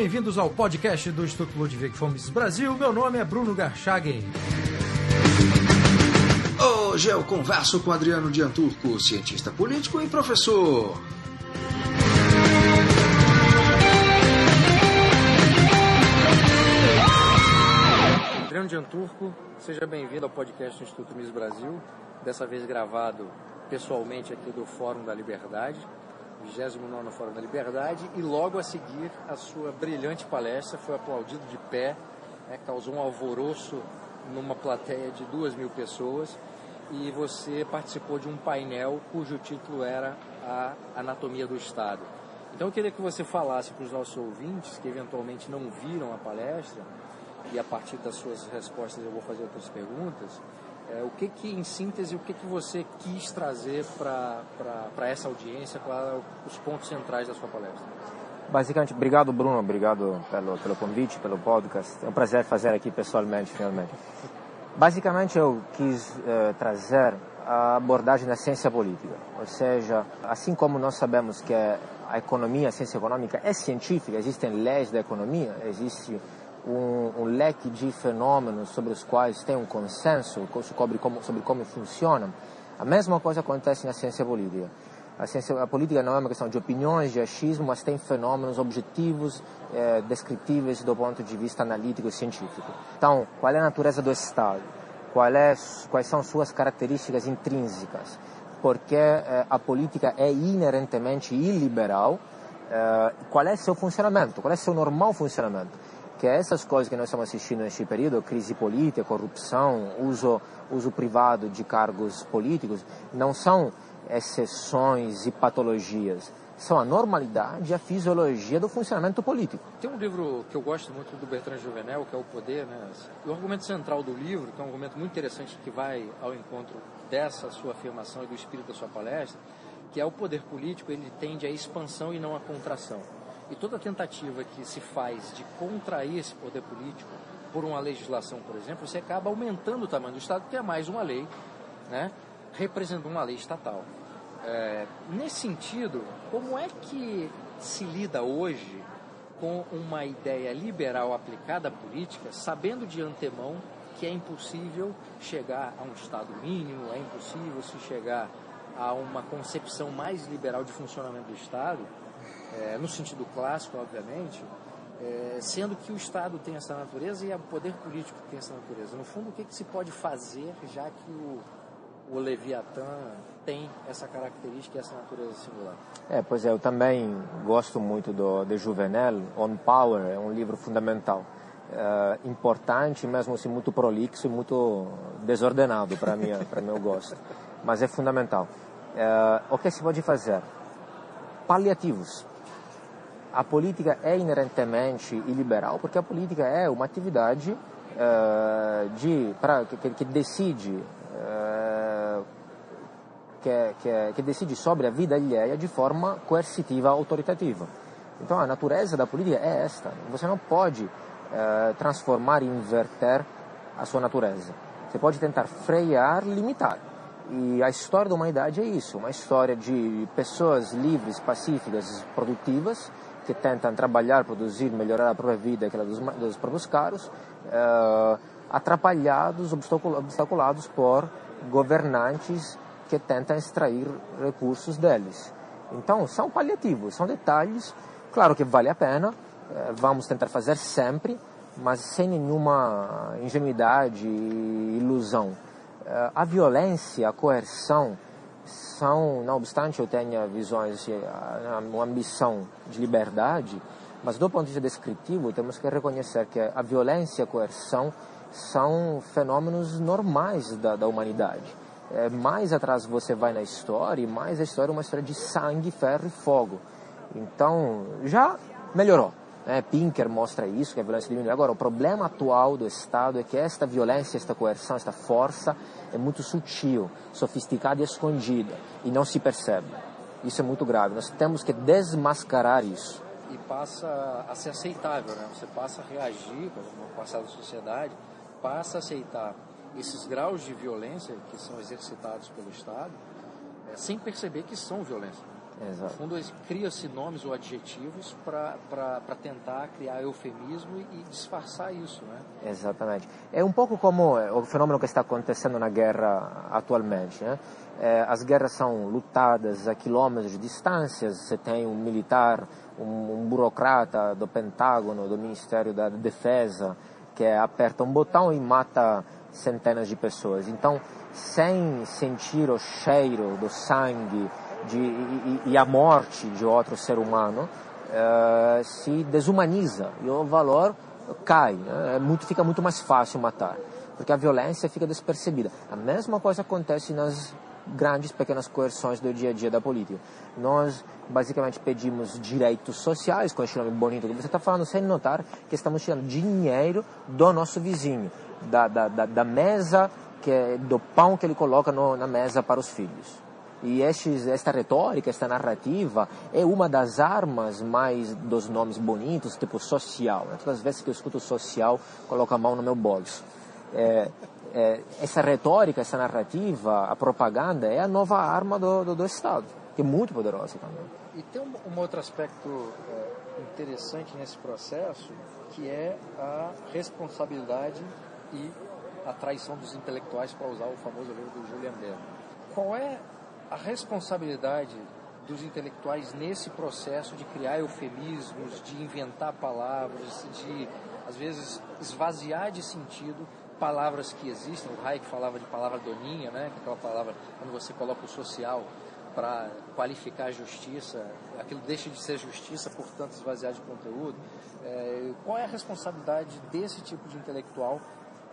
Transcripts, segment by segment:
bem-vindos ao podcast do Instituto Ludwig Fomes Brasil. Meu nome é Bruno Garchagen. Hoje eu converso com Adriano Dianturco, cientista político e professor. Adriano Dianturco, seja bem-vindo ao podcast do Instituto Miss Brasil, dessa vez gravado pessoalmente aqui do Fórum da Liberdade, 29º Fórum da Liberdade, e logo a seguir a sua brilhante palestra, foi aplaudido de pé, causou um alvoroço numa plateia de 2.000 pessoas, e você participou de um painel cujo título era a Anatomia do Estado. Então eu queria que você falasse para os nossos ouvintes, que eventualmente não viram a palestra, e a partir das suas respostas eu vou fazer outras perguntas, em síntese, o que você quis trazer para essa audiência, para os pontos centrais da sua palestra? Basicamente, obrigado Bruno, obrigado pelo convite, pelo podcast. É um prazer fazer aqui pessoalmente, finalmente. Basicamente, eu quis trazer a abordagem da ciência política. Ou seja, assim como nós sabemos que a economia, a ciência econômica é científica, existem leis da economia, existe um leque de fenômenos sobre os quais tem um consenso sobre como funcionam. A mesma coisa acontece na ciência política. A política não é uma questão de opiniões, de achismo, mas tem fenômenos objetivos, descritíveis do ponto de vista analítico e científico. Então, qual é a natureza do Estado? Quais são suas características intrínsecas? Porque a política é inerentemente iliberal? Qual é seu funcionamento? Qual é seu normal funcionamento? Que essas coisas que nós estamos assistindo neste período, crise política, corrupção, uso privado de cargos políticos, não são exceções e patologias, são a normalidade e a fisiologia do funcionamento político. Tem um livro que eu gosto muito do Bertrand Juvenel, que é O Poder, né? E o argumento central do livro, que é um argumento muito interessante que vai ao encontro dessa sua afirmação e do espírito da sua palestra, que é o poder político, ele tende à expansão e não à contração. E toda tentativa que se faz de contrair esse poder político por uma legislação, por exemplo, você acaba aumentando o tamanho do Estado, porque é mais uma lei, né, representando uma lei estatal. Nesse sentido, como é que se lida hoje com uma ideia liberal aplicada à política, sabendo de antemão que é impossível chegar a um Estado mínimo, é impossível se chegar a uma concepção mais liberal de funcionamento do Estado, no sentido clássico, obviamente, sendo que o Estado tem essa natureza e o poder político tem essa natureza. No fundo, o que se pode fazer, já que o Leviatã tem essa característica e essa natureza singular? Pois é, eu também gosto muito de Juvenel. On Power é um livro fundamental, importante, mesmo assim muito prolixo e muito desordenado para meu gosto, mas é fundamental. O que se pode fazer? Paliativos. A política é inerentemente iliberal porque a política é uma atividade que decide que decide sobre a vida alheia de forma coercitiva, autoritativa. Então a natureza da política é esta. Você não pode transformar e inverter a sua natureza. Você pode tentar frear, limitar. E a história da humanidade é isso, uma história de pessoas livres, pacíficas, produtivas, que tentam trabalhar, produzir, melhorar a própria vida e aquela dos próprios caros, atrapalhados, obstaculados por governantes que tentam extrair recursos deles. Então, são paliativos, são detalhes, claro que vale a pena, vamos tentar fazer sempre, mas sem nenhuma ingenuidade e ilusão. A violência, a coerção são, não obstante eu tenha visões, uma ambição de liberdade, mas do ponto de vista descritivo temos que reconhecer que a violência e a coerção são fenômenos normais da humanidade. Mais atrás você vai na história, e mais a história é uma história de sangue, ferro e fogo. Então, já melhorou. Pinker mostra isso, que a violência diminui. Agora, o problema atual do Estado é que esta violência, esta coerção, esta força é muito sutil, sofisticada e escondida, e não se percebe. Isso é muito grave. Nós temos que desmascarar isso. E passa a ser aceitável, né? Você passa a reagir, no passado da sociedade, passa a aceitar esses graus de violência que são exercitados pelo Estado, sem perceber que são violência. No fundo, cria-se nomes ou adjetivos para tentar criar eufemismo e disfarçar isso, né? Exatamente. É um pouco como o fenômeno que está acontecendo na guerra atualmente, né? As guerras são lutadas a quilômetros de distância, você tem um militar, um burocrata do Pentágono, do Ministério da Defesa, que aperta um botão e mata centenas de pessoas. Então, sem sentir o cheiro do sangue e a morte de outro ser humano, se desumaniza e o valor cai, né? Fica muito mais fácil matar, porque a violência fica despercebida. A mesma coisa acontece nas grandes, pequenas coerções do dia a dia da política. Nós basicamente pedimos direitos sociais, com esse nome bonito que você está falando, sem notar que estamos tirando dinheiro do nosso vizinho, da mesa, do pão que ele coloca na mesa para os filhos. E esta retórica, esta narrativa é uma das armas mais dos nomes bonitos, tipo social. Todas as vezes que eu escuto social, coloco a mão no meu bolso. Essa retórica, essa narrativa, a propaganda é a nova arma do Estado, que é muito poderosa também. E tem um outro aspecto interessante nesse processo, que é a responsabilidade e a traição dos intelectuais, para usar o famoso livro do Julian Bell. Qual é a responsabilidade dos intelectuais nesse processo de criar eufemismos, de inventar palavras, de, às vezes, esvaziar de sentido palavras que existem? O Hayek falava de palavra doninha, né? Aquela palavra, quando você coloca o social para qualificar a justiça, aquilo deixa de ser justiça, portanto esvaziar de conteúdo. Qual é a responsabilidade desse tipo de intelectual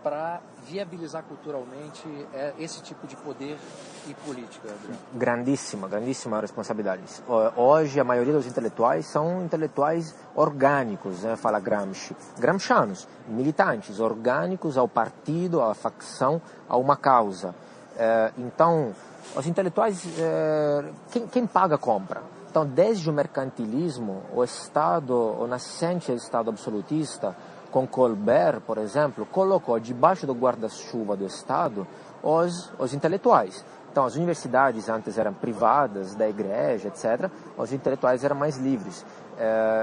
para viabilizar culturalmente esse tipo de poder e política, Adriano? Grandíssima responsabilidade. Hoje a maioria dos intelectuais são intelectuais orgânicos, né? Fala Gramsci, gramscianos, militantes, orgânicos ao partido, à facção, a uma causa. Então, os intelectuais, quem paga compra. Então, desde o mercantilismo, o Estado, o nascente Estado absolutista, com Colbert, por exemplo, colocou debaixo do guarda-chuva do Estado os intelectuais. Então, as universidades antes eram privadas, da igreja, etc. Os intelectuais eram mais livres.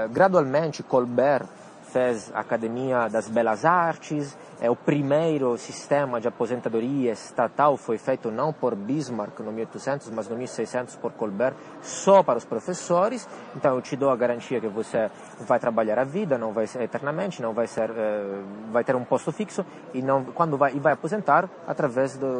Gradualmente, Colbert fez a Academia das Belas Artes. O primeiro sistema de aposentadoria estatal foi feito não por Bismarck no 1800, mas no 1600 por Colbert, só para os professores. Então eu te dou a garantia que você vai trabalhar a vida, não vai ser eternamente, não vai ser, vai ter um posto fixo e não, quando vai aposentar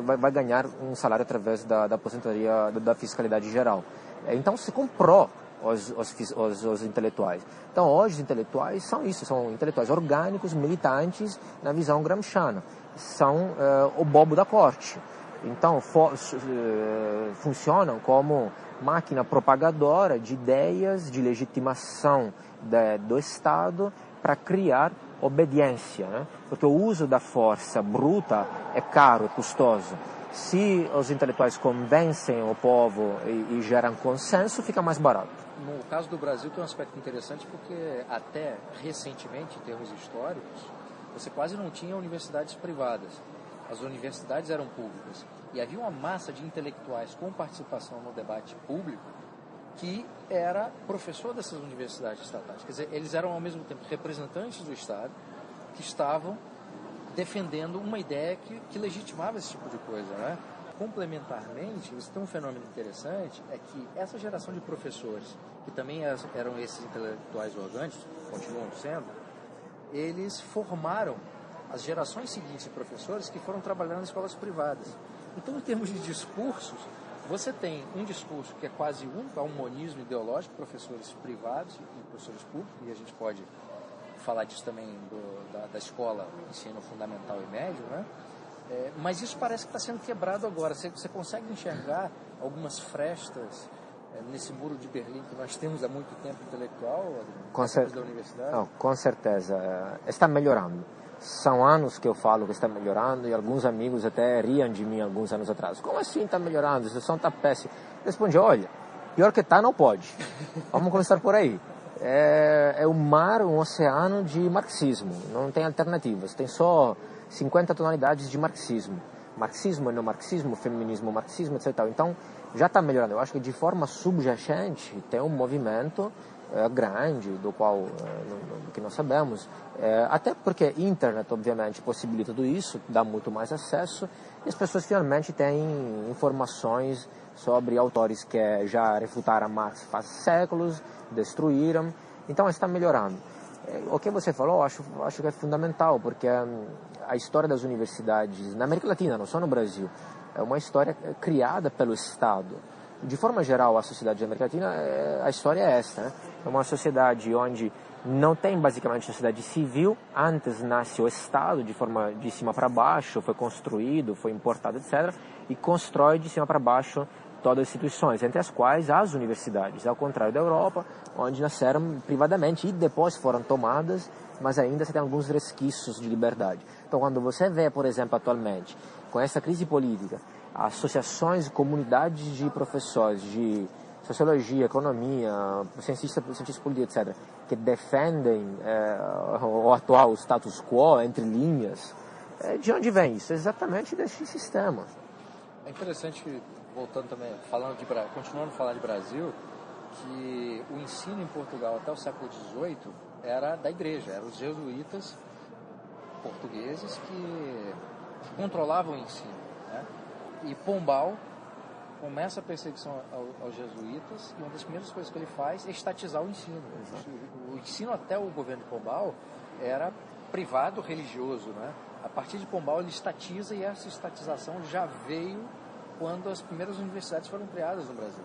vai ganhar um salário através da aposentadoria da fiscalidade geral. Então se comprou os intelectuais. Então hoje os intelectuais são isso, são intelectuais orgânicos, militantes na visão gramsciana, são o bobo da corte. Então funcionam como máquina propagadora de ideias de legitimação do Estado para criar obediência, né? Porque o uso da força bruta é caro, é custoso. Se os intelectuais convencem o povo e geram consenso, fica mais barato. No caso do Brasil tem um aspecto interessante, porque até recentemente, em termos históricos, você quase não tinha universidades privadas. As universidades eram públicas. E havia uma massa de intelectuais com participação no debate público que era professor dessas universidades estatais. Quer dizer, eles eram ao mesmo tempo representantes do Estado que estavam defendendo uma ideia que legitimava esse tipo de coisa, né? Complementarmente, você tem um fenômeno interessante, é que essa geração de professores, que também eram esses intelectuais orgânicos, continuam sendo, eles formaram as gerações seguintes de professores que foram trabalhando em escolas privadas. Então, em termos de discursos, você tem um discurso que é quase único, é um monismo ideológico, professores privados e professores públicos, e a gente pode falar disso também da escola, ensino fundamental e médio, né? Mas isso parece que está sendo quebrado agora. Você consegue enxergar algumas frestas nesse muro de Berlim que nós temos há muito tempo intelectual, da universidade? Não, com certeza. Está melhorando. São anos que eu falo que está melhorando e alguns amigos até riam de mim alguns anos atrás. Como assim está melhorando? A situação está péssima. Respondi, olha, pior que está não pode. Vamos começar por aí. É um mar, um oceano de marxismo. Não tem alternativas. Tem só 50 tonalidades de marxismo. Marxismo, neomarxismo, feminismo, marxismo, etc. Então, já está melhorando. Eu acho que de forma subjacente tem um movimento grande, do qual que nós sabemos, até porque a internet, obviamente, possibilita tudo isso, dá muito mais acesso, e as pessoas finalmente têm informações sobre autores que já refutaram Marx faz séculos, destruíram, então está melhorando. O que você falou, acho que é fundamental, porque a história das universidades na América Latina, não só no Brasil, é uma história criada pelo Estado. De forma geral, a sociedade da América Latina, a história é esta, né? É uma sociedade onde não tem basicamente sociedade civil, antes nasce o Estado de forma de cima para baixo, foi construído, foi importado, etc., e constrói de cima para baixo todas as instituições, entre as quais as universidades, ao contrário da Europa, onde nasceram privadamente e depois foram tomadas, mas ainda se tem alguns resquícios de liberdade. Então, quando você vê, por exemplo, atualmente, com essa crise política, associações, comunidades de professores de sociologia, economia, cientistas políticos, etc., que defendem o atual status quo, entre linhas, de onde vem isso? Exatamente desse sistema. É interessante, voltando também, continuando a falar de Brasil, que o ensino em Portugal até o século XVIII era da igreja, eram os jesuítas portugueses que controlavam o ensino, né? E Pombal começa a perseguição aos jesuítas, e uma das primeiras coisas que ele faz é estatizar o ensino. O ensino até o governo de Pombal era privado religioso, né? A partir de Pombal ele estatiza, e essa estatização já veio quando as primeiras universidades foram criadas no Brasil.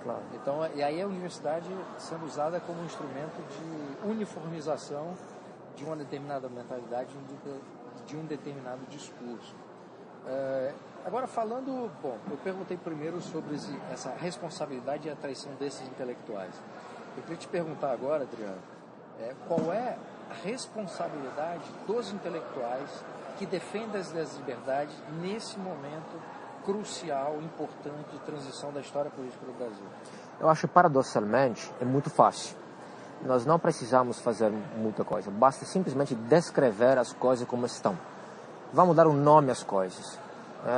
Claro. Então, e aí a universidade sendo usada como um instrumento de uniformização de uma determinada mentalidade, de um determinado discurso. Agora, falando, eu perguntei primeiro sobre essa responsabilidade e a traição desses intelectuais. Eu queria te perguntar agora, Adriano, qual é a responsabilidade dos intelectuais que defendem as liberdades nesse momento crucial, importante de transição da história política do Brasil? Eu acho, paradoxalmente, é muito fácil. Nós não precisamos fazer muita coisa, basta simplesmente descrever as coisas como estão. Vamos dar um nome às coisas.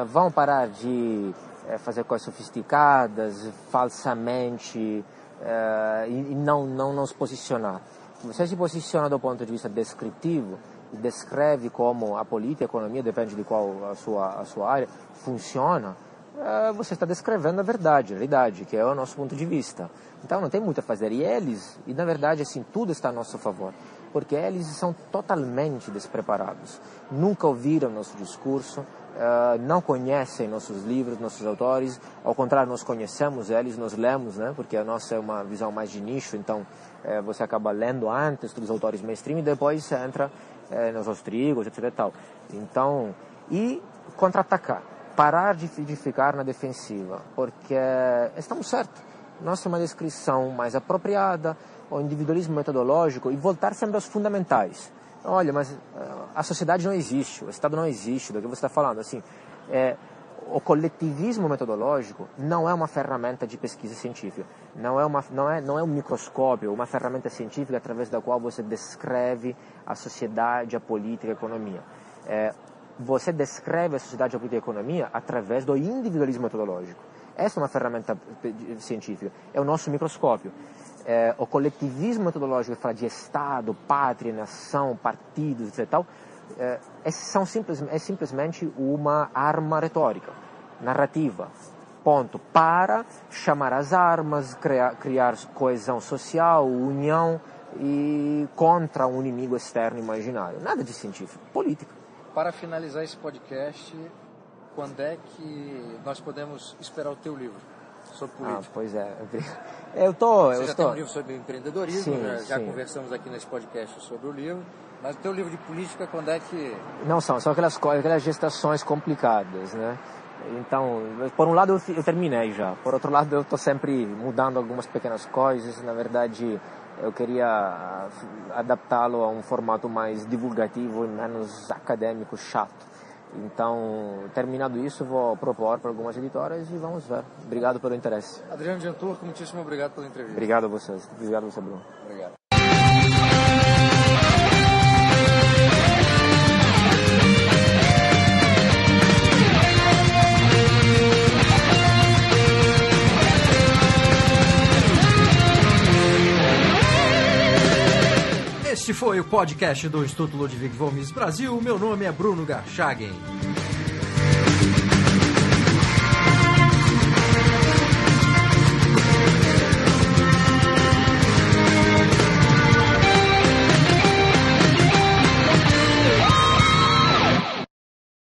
Vamos parar de fazer coisas sofisticadas, falsamente, e não nos posicionar. Você se posiciona do ponto de vista descritivo e descreve como a política e a economia, depende de qual a sua área, funciona, você está descrevendo a verdade, a realidade, que é o nosso ponto de vista. Então não tem muito a fazer. E na verdade, assim, tudo está a nosso favor, porque eles são totalmente despreparados. Nunca ouviram nosso discurso, não conhecem nossos livros, nossos autores. Ao contrário, nós conhecemos eles, nós lemos, né? Porque a nossa é uma visão mais de nicho, então você acaba lendo antes dos autores mainstream e depois você entra nos austríacos, etc. e tal. Então, e contra-atacar, parar de ficar na defensiva, porque estamos certos. Nós temos uma descrição mais apropriada, o individualismo metodológico, e voltar sempre aos fundamentais. Olha, mas a sociedade não existe, o Estado não existe, do que você está falando. Assim, o coletivismo metodológico não é uma ferramenta de pesquisa científica, não é um microscópio, uma ferramenta científica através da qual você descreve a sociedade, a política, a economia. Você descreve a sociedade, a política e a economia através do individualismo metodológico. Essa é uma ferramenta científica, é o nosso microscópio. O coletivismo metodológico que fala de Estado, pátria, nação, partidos, etc. Tal, é simplesmente uma arma retórica, narrativa, ponto, para chamar as armas, criar coesão social, união e contra um inimigo externo imaginário. Nada de científico, política. Para finalizar esse podcast, quando é que nós podemos esperar o teu livro sobre política? Pois é. Você já tem um livro sobre empreendedorismo, sim, já conversamos aqui nesse podcast sobre o livro, mas o teu livro de política, quando é que... Não são aquelas gestações complicadas, né? Então, por um lado eu terminei já, por outro lado eu estou sempre mudando algumas pequenas coisas. Na verdade, eu queria adaptá-lo a um formato mais divulgativo e menos acadêmico, chato. Então, terminado isso, vou propor para algumas editoras e vamos ver. Obrigado pelo interesse. Adriano Gianturco, muitíssimo obrigado pela entrevista. Obrigado a vocês. Obrigado a você, Bruno. Obrigado. Este foi o podcast do Instituto Ludwig von Mises Brasil. Meu nome é Bruno Garchagen.